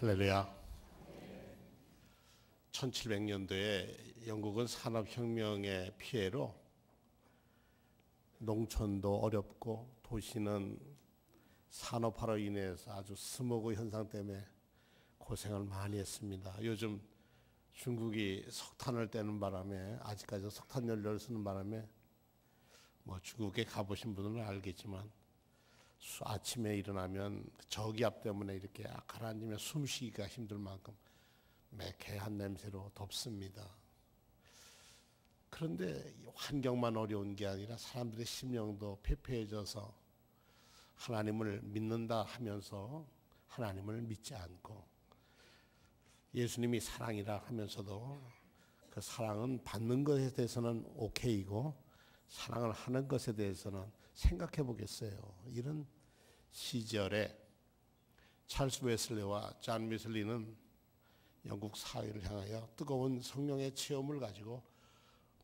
할렐루야. 1700년도에 영국은 산업혁명의 피해로 농촌도 어렵고 도시는 산업화로 인해서 아주 스모그 현상 때문에 고생을 많이 했습니다. 요즘 중국이 석탄을 떼는 바람에, 아직까지 석탄 연료를 쓰는 바람에 중국에 가보신 분들은 알겠지만 아침에 일어나면 저기압 때문에 이렇게 가라앉으면 숨쉬기가 힘들 만큼 매캐한 냄새로 덥습니다. 그런데 환경만 어려운 게 아니라 사람들의 심령도 패패해져서 하나님을 믿는다 하면서 하나님을 믿지 않고, 예수님이 사랑이라 하면서도 그 사랑은 받는 것에 대해서는 오케이고 사랑을 하는 것에 대해서는 생각해 보겠어요. 이런 시절에 찰스 웨슬리와 존 웨슬리는 영국 사회를 향하여 뜨거운 성령의 체험을 가지고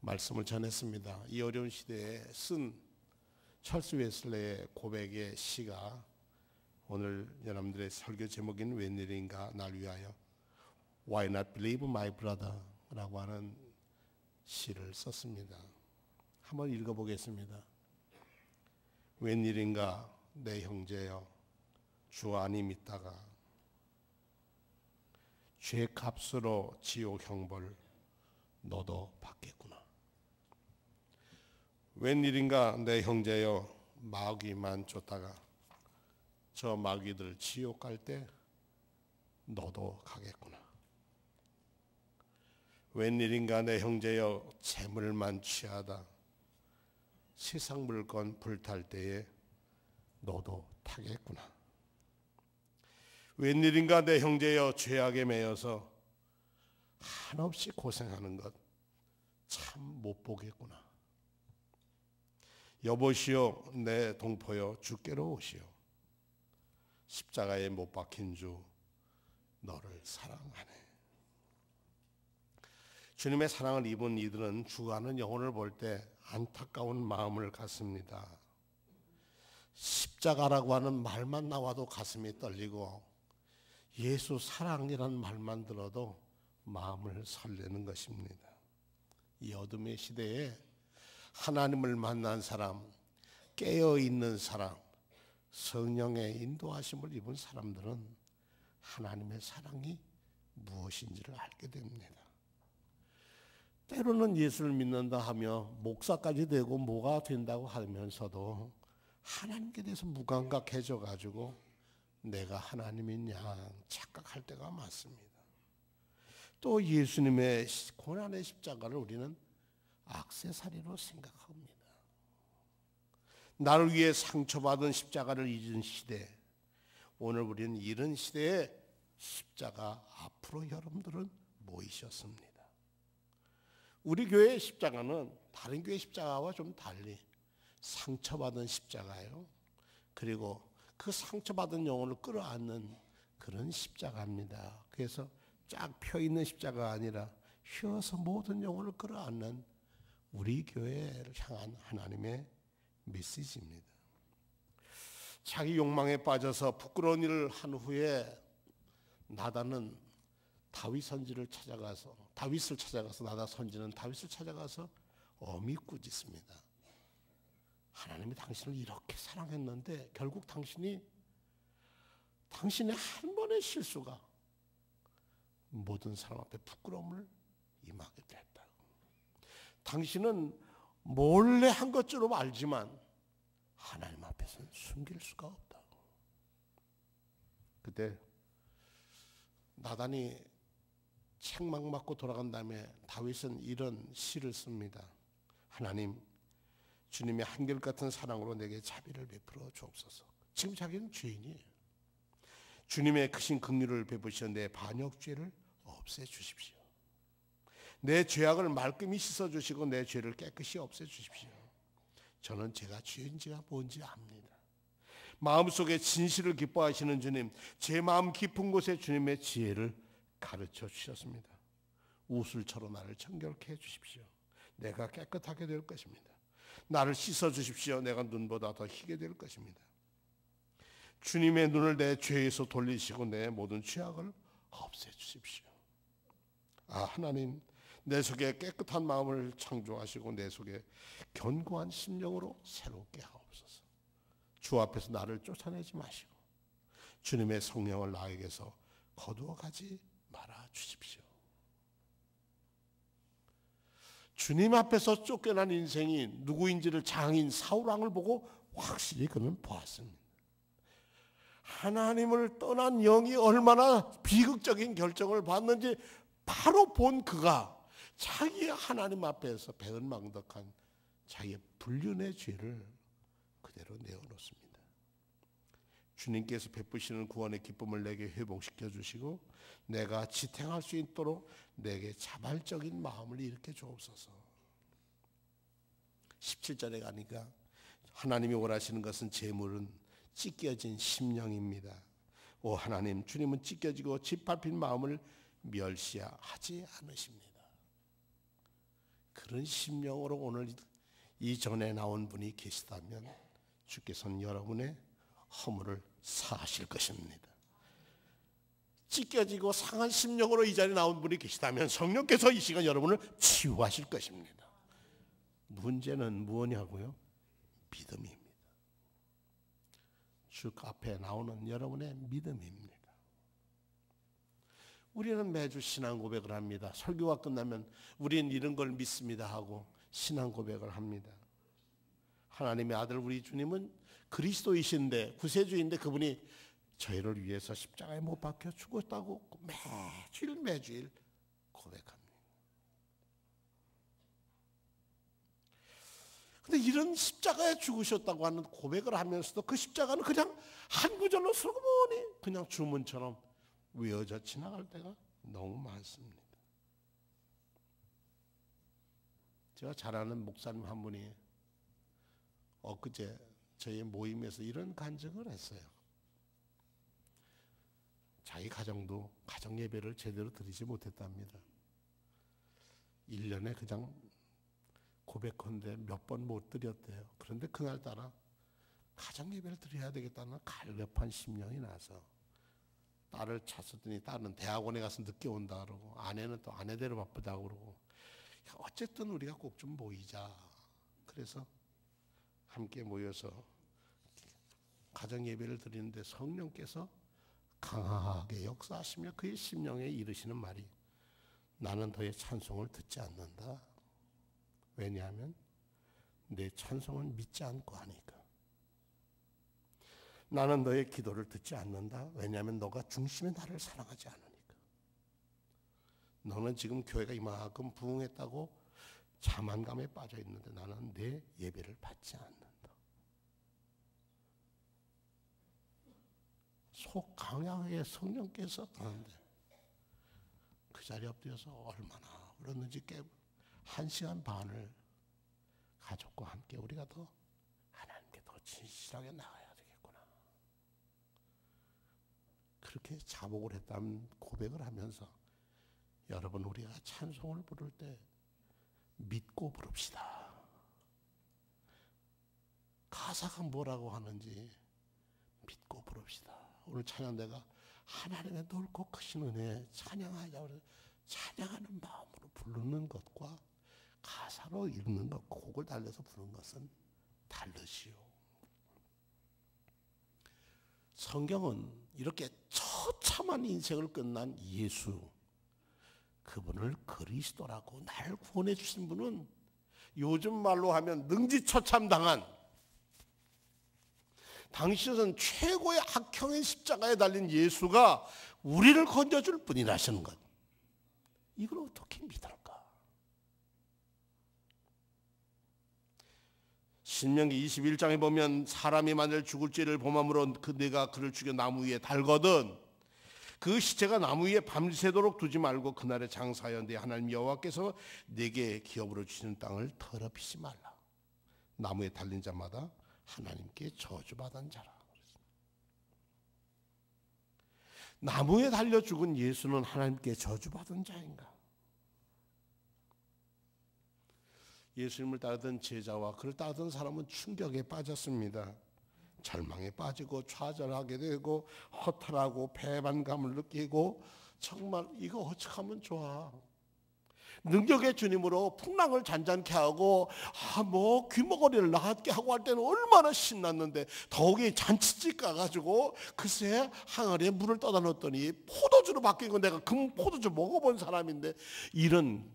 말씀을 전했습니다. 이 어려운 시대에 쓴 찰스 웨슬리의 고백의 시가 오늘 여러분들의 설교 제목인 웬일인가 날 위하여 Why not believe my brother? 라고 하는 시를 썼습니다. 한번 읽어보겠습니다. 웬일인가 내 형제여, 주 안이 믿다가 죄 값으로 지옥 형벌 너도 받겠구나. 웬일인가 내 형제여, 마귀만 쫓다가 저 마귀들 지옥 갈 때 너도 가겠구나. 웬일인가 내 형제여, 재물만 취하다 세상 물건 불탈 때에 너도 타겠구나. 웬일인가 내 형제여, 죄악에 매여서 한없이 고생하는 것 참 못 보겠구나. 여보시오 내 동포여, 주께로 오시오. 십자가에 못 박힌 주 너를 사랑하네. 주님의 사랑을 입은 이들은 죽어가는 영혼을 볼 때 안타까운 마음을 갖습니다. 십자가라고 하는 말만 나와도 가슴이 떨리고 예수 사랑이라는 말만 들어도 마음을 설레는 것입니다. 이 어둠의 시대에 하나님을 만난 사람, 깨어있는 사람, 성령의 인도하심을 입은 사람들은 하나님의 사랑이 무엇인지를 알게 됩니다. 때로는 예수를 믿는다 하며 목사까지 되고 뭐가 된다고 하면서도 하나님께 대해서 무감각해져 가지고 내가 하나님인 양 착각할 때가 많습니다. 또 예수님의 고난의 십자가를 우리는 액세서리로 생각합니다. 나를 위해 상처받은 십자가를 잊은 시대, 오늘 우리는 이런 시대에 십자가 앞으로 여러분들은 모이셨습니다. 우리 교회의 십자가는 다른 교회 십자가와 좀 달리 상처받은 십자가예요. 그리고 그 상처받은 영혼을 끌어안는 그런 십자가입니다. 그래서 쫙 펴있는 십자가가 아니라 휘어서 모든 영혼을 끌어안는 우리 교회를 향한 하나님의 메시지입니다. 자기 욕망에 빠져서 부끄러운 일을 한 후에 나단은 다윗을 찾아가서 나단 선지는 다윗을 찾아가서 엄히 꾸짖습니다. 하나님이 당신을 이렇게 사랑했는데 결국 당신의 한 번의 실수가 모든 사람 앞에 부끄러움을 임하게 됐다. 당신은 몰래 한 것처럼 알지만 하나님 앞에서는 숨길 수가 없다. 그때 나단이 책망 맞고 돌아간 다음에 다윗은 이런 시를 씁니다. 하나님, 주님의 한결같은 사랑으로 내게 자비를 베풀어 주옵소서. 지금 자기는 죄인이에요. 주님의 크신 긍휼을 베푸시어 내 반역죄를 없애주십시오. 내 죄악을 말끔히 씻어주시고 내 죄를 깨끗이 없애주십시오. 저는 제가 죄인지가 뭔지 압니다. 마음속에 진실을 기뻐하시는 주님, 제 마음 깊은 곳에 주님의 지혜를 가르쳐 주셨습니다. 우슬처럼 나를 정결케 해주십시오. 내가 깨끗하게 될 것입니다. 나를 씻어주십시오. 내가 눈보다 더 희게 될 것입니다. 주님의 눈을 내 죄에서 돌리시고 내 모든 죄악을 없애주십시오. 하나님, 내 속에 깨끗한 마음을 창조하시고 내 속에 견고한 심령으로 새롭게 하옵소서. 주 앞에서 나를 쫓아내지 마시고 주님의 성령을 나에게서 거두어가지 말아 주십시오. 주님 앞에서 쫓겨난 인생이 누구인지를 장인 사울왕을 보고 확실히 그는 보았습니다. 하나님을 떠난 영이 얼마나 비극적인 결정을 받는지 바로 본 그가 자기의 하나님 앞에서 배은망덕한 자기의 불륜의 죄를 그대로 내어놓습니다. 주님께서 베푸시는 구원의 기쁨을 내게 회복시켜 주시고 내가 지탱할 수 있도록 내게 자발적인 마음을 일으켜 주옵소서. 17절에 가니까 하나님이 원하시는 것은 재물은 찢겨진 심령입니다. 오 하나님, 주님은 찢겨지고 짓밟힌 마음을 멸시하지 않으십니다. 그런 심령으로 오늘 이전에 나온 분이 계시다면 주께서는 여러분의 허물을 사하실 것입니다. 찢겨지고 상한 심령으로 이 자리에 나온 분이 계시다면 성령께서 이 시간 여러분을 치유하실 것입니다. 문제는 무엇이냐고요? 믿음입니다. 주 앞에 나오는 여러분의 믿음입니다. 우리는 매주 신앙 고백을 합니다. 설교가 끝나면 우리는 이런 걸 믿습니다 하고 신앙 고백을 합니다. 하나님의 아들 우리 주님은 그리스도이신데, 구세주인데 그분이 저희를 위해서 십자가에 못 박혀 죽었다고 매주일 고백합니다. 근데 이런 십자가에 죽으셨다고 하는 고백을 하면서도 그 십자가는 그냥 한 구절로 슬그머니 그냥 주문처럼 외워져 지나갈 때가 너무 많습니다. 제가 잘 아는 목사님 한 분이 엊그제 저희 모임에서 이런 간증을 했어요. 자기 가정도 가정 예배를 제대로 드리지 못했답니다. 1년에 그냥 고백컨대 몇 번 못 드렸대요. 그런데 그날따라 가정 예배를 드려야 되겠다는 갈급한 심령이 나서 딸을 찾았더니 딸은 대학원에 가서 늦게 온다 그러고 아내는 또 아내대로 바쁘다고 그러고 어쨌든 우리가 꼭 좀 모이자. 그래서 함께 모여서 가정 예배를 드리는데 성령께서 강하게 역사하시며 그의 심령에 이르시는 말이 나는 너의 찬송을 듣지 않는다. 왜냐하면 내 찬송은 믿지 않고 하니까. 나는 너의 기도를 듣지 않는다. 왜냐하면 너가 중심에 나를 사랑하지 않으니까. 너는 지금 교회가 이만큼 부흥했다고 자만감에 빠져 있는데 나는 내 예배를 받지 않는다. 속 강하게 성령께서 하는데 그 자리에 엎드려서 얼마나 울었는지 1시간 반을 가족과 함께 우리가 더 하나님께 더 진실하게 나가야 되겠구나. 그렇게 자복을 했다면 고백을 하면서 여러분 우리가 찬송을 부를 때 믿고 부릅시다. 가사가 뭐라고 하는지 믿고 부릅시다. 오늘 찬양대가 하나님의 넓고 크신 은혜 찬양하자 그래서 찬양하는 마음으로 부르는 것과 가사로 읽는 것, 곡을 달려서 부르는 것은 다르시오. 성경은 이렇게 처참한 인생을 끝난 예수, 그분을 그리스도라고 날 구원해 주신 분은 요즘 말로 하면 능지처참당한 당시에는 최고의 악형의 십자가에 달린 예수가 우리를 건져줄 분이라시는 것. 이걸 어떻게 믿을까? 신명기 21장에 보면 사람이 만일 죽을 죄를 범함으로 내가 그를 죽여 나무 위에 달거든 그 시체가 나무 위에 밤새도록 두지 말고 그날에 장사하여 내 하나님 여호와께서 내게 기업으로 주시는 땅을 더럽히지 말라. 나무에 달린 자마다 하나님께 저주받은 자라. 나무에 달려 죽은 예수는 하나님께 저주받은 자인가? 예수님을 따르던 제자와 그를 따르던 사람은 충격에 빠졌습니다. 절망에 빠지고 좌절하게 되고 허탈하고 배반감을 느끼고 정말 이거 어떻게 하면 좋아? 능력의 주님으로 풍랑을 잔잔케 하고 귀머거리를 나게 하고 할 때는 얼마나 신났는데 더욱이 잔치집 가가지고 글쎄 항아리에 물을 떠다 놓았더니 포도주로 바뀐 건 내가 그 포도주 먹어본 사람인데 이런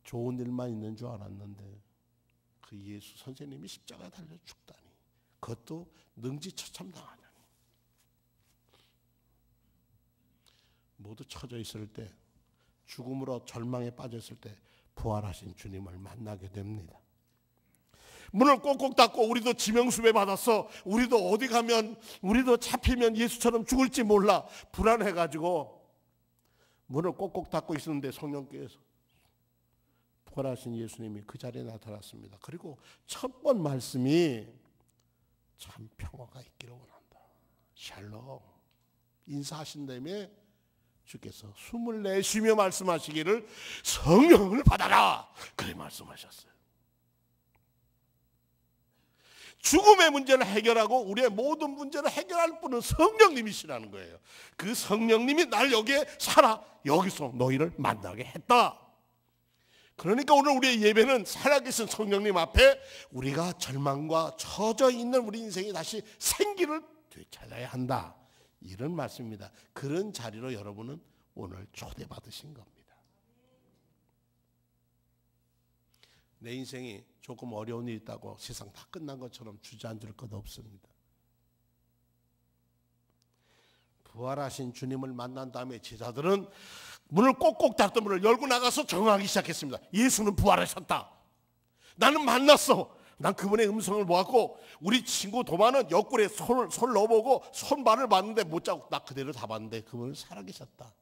좋은 일만 있는 줄 알았는데 그 예수 선생님이 십자가에 달려 죽다니 그것도 능지처참당하다니. 모두 처져 있을 때 죽음으로 절망에 빠졌을 때 부활하신 주님을 만나게 됩니다. 문을 꼭꼭 닫고 우리도 지명수배 받았어. 우리도 어디 가면 우리도 잡히면 예수처럼 죽을지 몰라 불안해가지고 문을 꼭꼭 닫고 있었는데 성령께서 부활하신 예수님이 그 자리에 나타났습니다. 그리고 첫 번 말씀이 참 평화가 있기를 원한다. 샬롬 인사하신 다음에 주께서 숨을 내쉬며 말씀하시기를 성령을 받아라 그래 말씀하셨어요. 죽음의 문제를 해결하고 우리의 모든 문제를 해결할 분은 성령님이시라는 거예요. 그 성령님이 날 여기에 살아 여기서 너희를 만나게 했다. 그러니까 오늘 우리의 예배는 살아계신 성령님 앞에 우리가 절망과 처져 있는 우리 인생이 다시 생기를 되찾아야 한다. 이런 말씀입니다. 그런 자리로 여러분은 오늘 초대받으신 겁니다. 내 인생이 조금 어려운 일이 있다고 세상 다 끝난 것처럼 주저앉을 것 없습니다. 부활하신 주님을 만난 다음에 제자들은 문을 꼭꼭 닫던 문을 열고 나가서 정하기 시작했습니다. 예수는 부활하셨다. 나는 만났어. 난 그분의 음성을 모았고 우리 친구 도마는 옆구리에 손을 넣어보고 손발을 봤는데 못 잡고 나 그대로 다 봤는데 그분은 살아계셨다.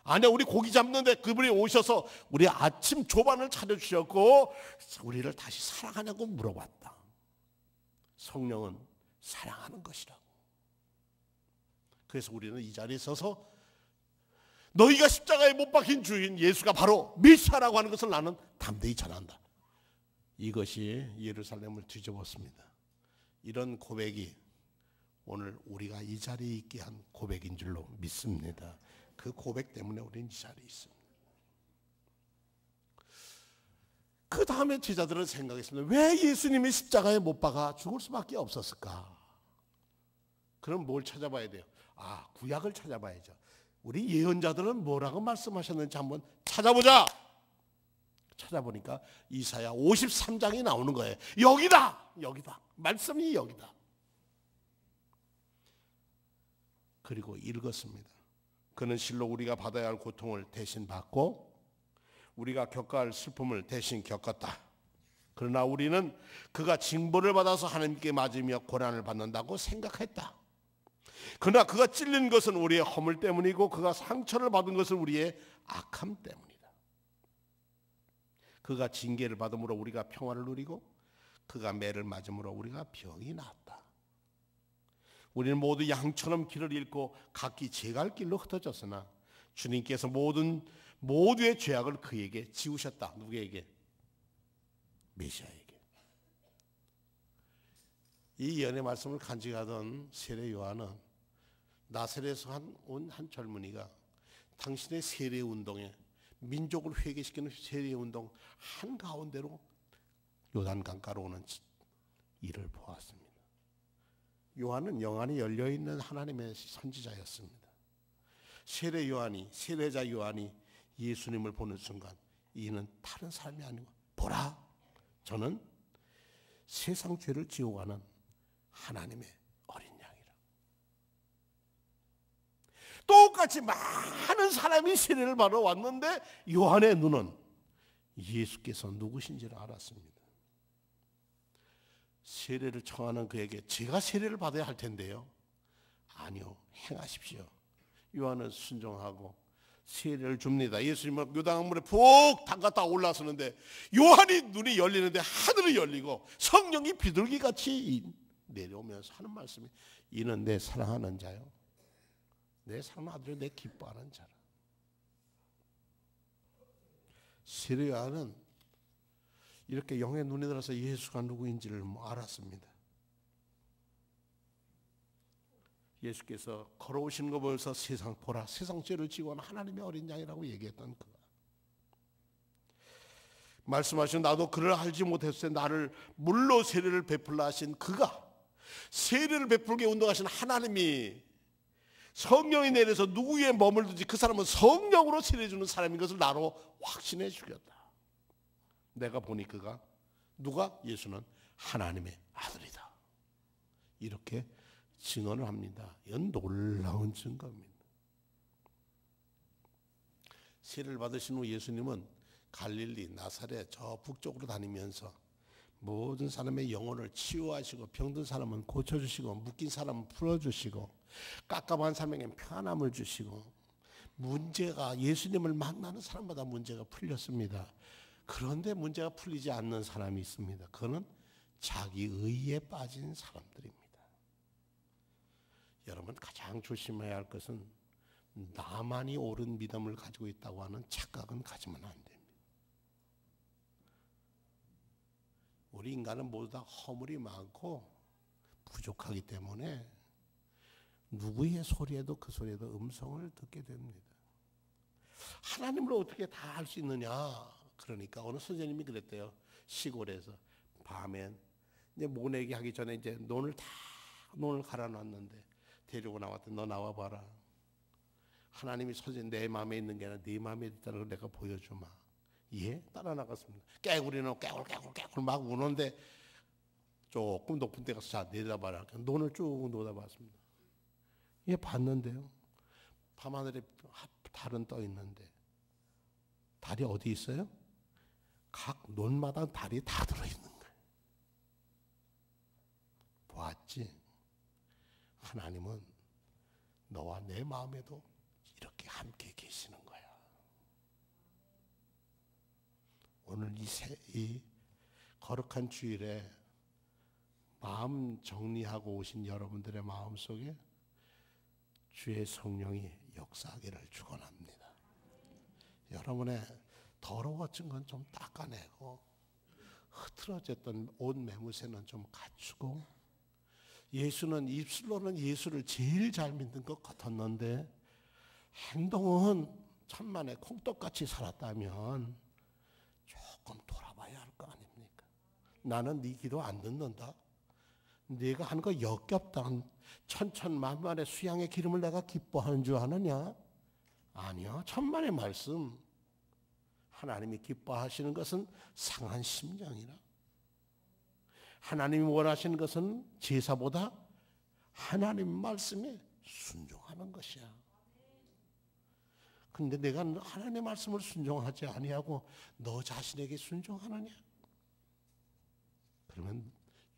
아니야 우리 고기 잡는데 그분이 오셔서 우리 아침 조반을 차려주셨고 우리를 다시 사랑하냐고 물어봤다. 성령은 사랑하는 것이라고. 그래서 우리는 이 자리에 서서 너희가 십자가에 못 박힌 주인 예수가 바로 메시아라고 하는 것을 나는 담대히 전한다. 이것이 예루살렘을 뒤집었습니다. 이런 고백이 오늘 우리가 이 자리에 있게 한 고백인 줄로 믿습니다. 그 고백 때문에 우리는 이 자리에 있습니다. 그 다음에 제자들은 생각했습니다. 왜 예수님이 십자가에 못 박아 죽을 수밖에 없었을까? 그럼 뭘 찾아봐야 돼요? 구약을 찾아봐야죠. 우리 예언자들은 뭐라고 말씀하셨는지 한번 찾아보자. 찾아보니까 이사야 53장이 나오는 거예요. 여기다. 말씀이 여기다. 그리고 읽었습니다. 그는 실로 우리가 받아야 할 고통을 대신 받고 우리가 겪어야 할 슬픔을 대신 겪었다. 그러나 우리는 그가 징벌을 받아서 하나님께 맞으며 고난을 받는다고 생각했다. 그러나 그가 찔린 것은 우리의 허물 때문이고 그가 상처를 받은 것은 우리의 악함 때문이다. 그가 징계를 받음으로 우리가 평화를 누리고 그가 매를 맞음으로 우리가 병이 나았다. 우리는 모두 양처럼 길을 잃고 각기 제갈 길로 흩어졌으나 주님께서 모두의 죄악을 그에게 지우셨다. 누구에게? 메시아에게. 이 예언의 말씀을 간직하던 세례 요한은 나사렛에서 온 한 젊은이가 당신의 세례 운동에 민족을 회개시키는 세례 운동 한가운데로 요단강가로 오는 일을 보았습니다. 요한은 영안이 열려있는 하나님의 선지자였습니다. 세례자 요한이 예수님을 보는 순간 이는 다른 사람이 아니고 보라 저는 세상 죄를 지어가는 하나님의 어린 양이라. 똑같이 많은 사람이 세례를 받아 왔는데 요한의 눈은 예수께서 누구신지를 알았습니다. 세례를 청하는 그에게 제가 세례를 받아야 할 텐데요. 아니요, 행하십시오. 요한은 순종하고 세례를 줍니다. 예수님은 요단강물에 푹 담갔다 올라서는데 요한이 눈이 열리는데 하늘이 열리고 성령이 비둘기같이 내려오면서 하는 말씀이 이는 내 사랑하는 자요 내 사랑하는 아들이요 내 기뻐하는 자라. 세례 요한은 이렇게 영의 눈이 들어서 예수가 누구인지를 알았습니다. 예수께서 걸어오시는 거 보면서 세상 보라, 세상 죄를 지고 온 하나님의 어린 양이라고 얘기했던 그가, 말씀하신 나도 그를 알지 못했을 때 나를 물로 세례를 베풀라 하신 그가, 세례를 베풀게 운동하신 하나님이 성령이 내려서 누구에 머물든지 그 사람은 성령으로 세례 주는 사람인 것을 나로 확신해 주겠다. 내가 보니 그가 누가? 예수는 하나님의 아들이다. 이렇게 증언을 합니다. 이건 놀라운 증거입니다. 세례를 받으신 후 예수님은 갈릴리, 나사렛 저 북쪽으로 다니면서 모든 사람의 영혼을 치유하시고 병든 사람은 고쳐주시고 묶인 사람은 풀어주시고 깝깝한 사람에게 편함을 주시고 문제가 예수님을 만나는 사람마다 문제가 풀렸습니다. 그런데 문제가 풀리지 않는 사람이 있습니다. 그거는 자기 의에 빠진 사람들입니다. 여러분 가장 조심해야 할 것은 나만이 옳은 믿음을 가지고 있다고 하는 착각은 가지면 안 됩니다. 우리 인간은 모두 다 허물이 많고 부족하기 때문에 누구의 소리에도 그 소리에도 음성을 듣게 됩니다. 하나님을 어떻게 다 할 수 있느냐? 그러니까 어느 선생님이 그랬대요. 시골에서 밤엔 이제 모내기 하기 전에 이제 논을 갈아놨는데 데리고 나왔더니 너 나와봐라. 하나님이 선생님 내 마음에 있는 게 아니라 네 마음에 있다는 걸 내가 보여주마. 예? 따라 나갔습니다. 깨구리는 깨굴 막 우는데 조금 높은 데 가서 자 내려다봐라. 논을 쭉 놓아봤습니다. 예, 봤는데요. 밤하늘에 달은 떠 있는데 달이 어디 있어요? 각 논마다 달이 다 들어있는 거예요. 보았지? 하나님은 너와 내 마음에도 이렇게 함께 계시는 거야. 오늘 이 거룩한 주일에 마음 정리하고 오신 여러분들의 마음속에 주의 성령이 역사하기를 축원합니다. 여러분의 더러워진 건 좀 닦아내고 흐트러졌던 옷 매무새는 좀 갖추고, 예수는 입술로는 예수를 제일 잘 믿는 것 같았는데 행동은 천만에 콩떡같이 살았다면 조금 돌아봐야 할 거 아닙니까? 나는 네 기도 안 듣는다. 네가 하는 거 역겹다. 천천만만의 수양의 기름을 내가 기뻐하는 줄 아느냐? 아니요. 천만의 말씀. 하나님이 기뻐하시는 것은 상한 심령이라. 하나님이 원하시는 것은 제사보다 하나님 말씀에 순종하는 것이야. 근데 내가 하나님의 말씀을 순종하지 아니하고 너 자신에게 순종하느냐? 그러면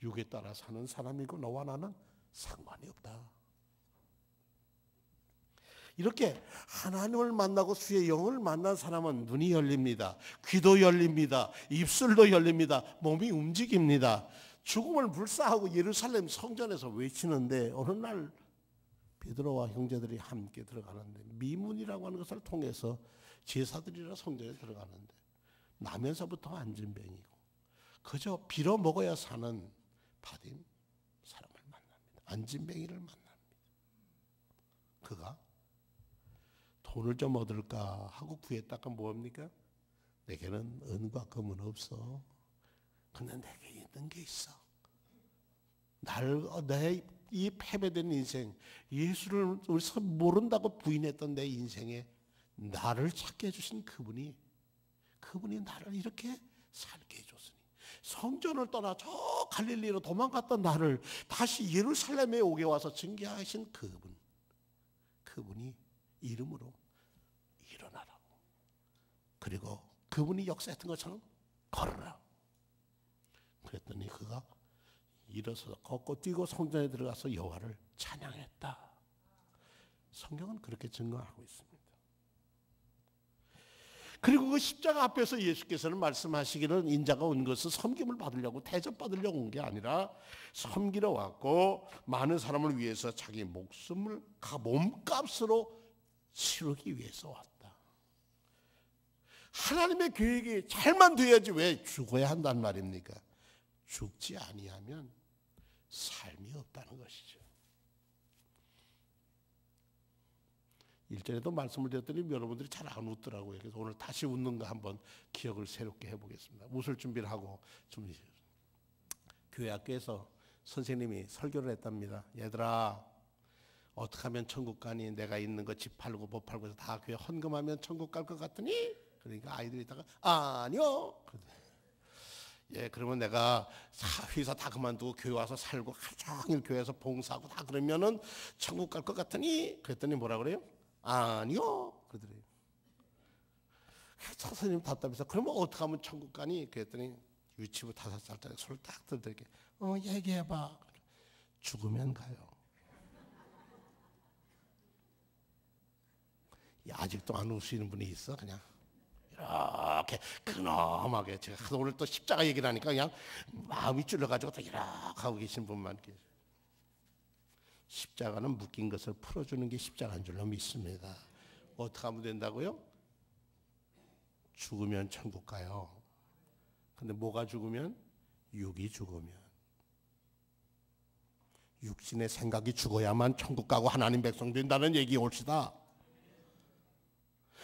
육에 따라 사는 사람이고 너와 나는 상관이 없다. 이렇게 하나님을 만나고 주의 영을 만난 사람은 눈이 열립니다. 귀도 열립니다. 입술도 열립니다. 몸이 움직입니다. 죽음을 불사하고 예루살렘 성전에서 외치는데 어느 날 베드로와 형제들이 함께 들어가는데 미문이라고 하는 것을 통해서 제사들이라 성전에 들어가는데 나면서부터 안진뱅이고 그저 빌어 먹어야 사는 바딘 사람을 만납니다. 안진뱅이를 만납니다. 그가 돈을 좀 얻을까 하고 구했다가 뭐합니까? 내게는 은과 금은 없어. 근데 내게 있는 게 있어. 내 이 패배된 인생, 예수를 모른다고 부인했던 내 인생에 나를 찾게 해주신 그분이 나를 이렇게 살게 해줬으니, 성전을 떠나 저 갈릴리로 도망갔던 나를 다시 예루살렘에 오게 와서 증거하신 그분이 이름으로 일어나라고, 그리고 그분이 역사했던 것처럼 걸어라. 그랬더니 그가 일어서서 걷고 뛰고 성전에 들어가서 여호와를 찬양했다. 성경은 그렇게 증거하고 있습니다. 그리고 그 십자가 앞에서 예수께서는 말씀하시기를 인자가 온 것은 섬김을 받으려고 대접받으려고 온 게 아니라 섬기러 왔고 많은 사람을 위해서 자기 목숨을 몸값으로 치르기 위해서 왔다. 하나님의 계획이 잘만 돼야지 왜 죽어야 한단 말입니까? 죽지 아니하면 삶이 없다는 것이죠. 1 일전에도 말씀을 드렸더니 여러분들이 잘 안 웃더라고요. 그래서 오늘 다시 웃는 거 한번 기억을 새롭게 해보겠습니다. 웃을 준비를 하고 좀 교회 학교에서 선생님이 설교를 했답니다. 얘들아, 어떻게 하면 천국 가니? 내가 있는 거 집 팔고 못 팔고 해서 다 교회 헌금하면 천국 갈 것 같으니? 그러니까 아이들이 있다가 아니요. 예, 그러면 내가 회사 다 그만두고 교회 와서 살고 하루 종일 교회에서 봉사하고 다 그러면은 천국 갈 것 같으니? 그랬더니 뭐라 그래요? 아니요. 그러더래요. 선생님 답답해서 그러면 어떻게 하면 천국 가니? 그랬더니 유치부 5살짜리 손을 딱 들더니 얘기해봐. 죽으면 가요. 아직도 안 우시는 분이 있어? 그냥 이렇게 근엄하게. 제가 하도 오늘 또 십자가 얘기를 하니까 그냥 마음이 찔러가지고 또 이렇게 하고 계신 분만 계세요. 십자가는 묶인 것을 풀어주는 게 십자가인 줄로 믿습니다. 어떻게 하면 된다고요? 죽으면 천국 가요. 근데 뭐가 죽으면? 육이 죽으면. 육신의 생각이 죽어야만 천국 가고 하나님 백성 된다는 얘기 옳시다.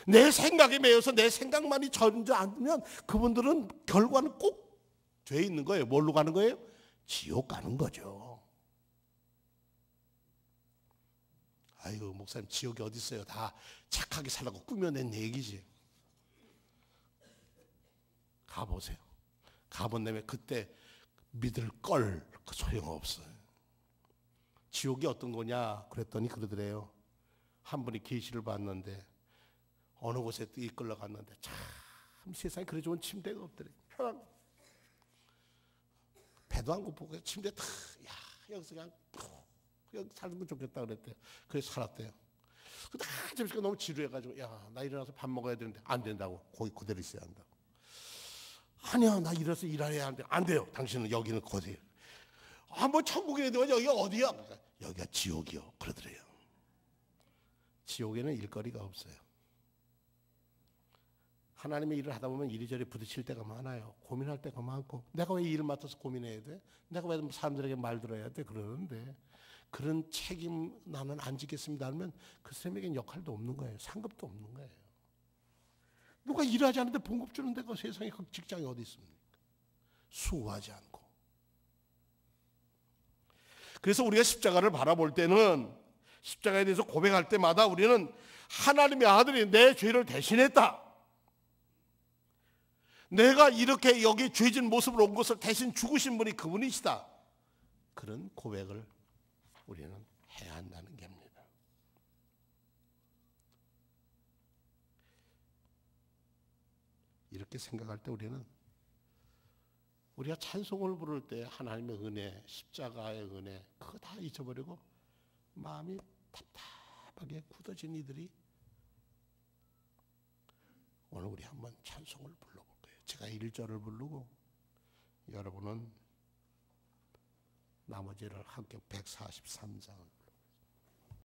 내 생각에 매여서 내 생각만이 전지 않으면 그분들은 결과는 꼭 죄에 있는 거예요. 뭘로 가는 거예요? 지옥 가는 거죠. 아이고 목사님 지옥이 어디 있어요? 다 착하게 살라고 꾸며낸 얘기지. 가보세요. 가본 다음에 그때 믿을 걸 소용없어요. 지옥이 어떤 거냐 그랬더니 그러더래요. 한 분이 계시를 봤는데 어느 곳에 이끌러 갔는데 참 세상에 그래 좋은 침대가 없더래요. 편한 배도 안 고프고 침대 탁, 야 여기서 그냥 여기 살면 좋겠다 그랬대요. 그래서 살았대요. 근데 한참 있으니까 너무 지루해가지고 야 나 일어나서 밥 먹어야 되는데 안 된다고. 거기 그대로 있어야 한다고. 아니야 나 일어나서 일해야 하는데 안 돼요. 당신은 여기는 거기에요. 뭐 천국에 되면 여기가 어디야? 여기가 지옥이요. 그러더래요. 지옥에는 일거리가 없어요. 하나님의 일을 하다 보면 이리저리 부딪힐 때가 많아요. 고민할 때가 많고 내가 왜 이 일을 맡아서 고민해야 돼? 내가 왜 사람들에게 말 들어야 돼? 그러는데 그런 책임 나는 안 지겠습니다 하면 그 사람에게는 역할도 없는 거예요. 상급도 없는 거예요. 누가 일하지 않는데 봉급 주는 데가 세상에 그 직장이 어디 있습니까? 수고하지 않고. 그래서 우리가 십자가를 바라볼 때는 십자가에 대해서 고백할 때마다 우리는 하나님의 아들이 내 죄를 대신했다. 내가 이렇게 여기 죄진 모습으로 온 것을 대신 죽으신 분이 그분이시다. 그런 고백을 우리는 해야 한다는 겁니다. 이렇게 생각할 때 우리가 찬송을 부를 때 하나님의 은혜, 십자가의 은혜 그거 다 잊어버리고 마음이 답답하게 굳어진 이들이 오늘 우리 한번 찬송을 불러볼 거예요. 제가 1절을 부르고 여러분은 나머지를 함께 143장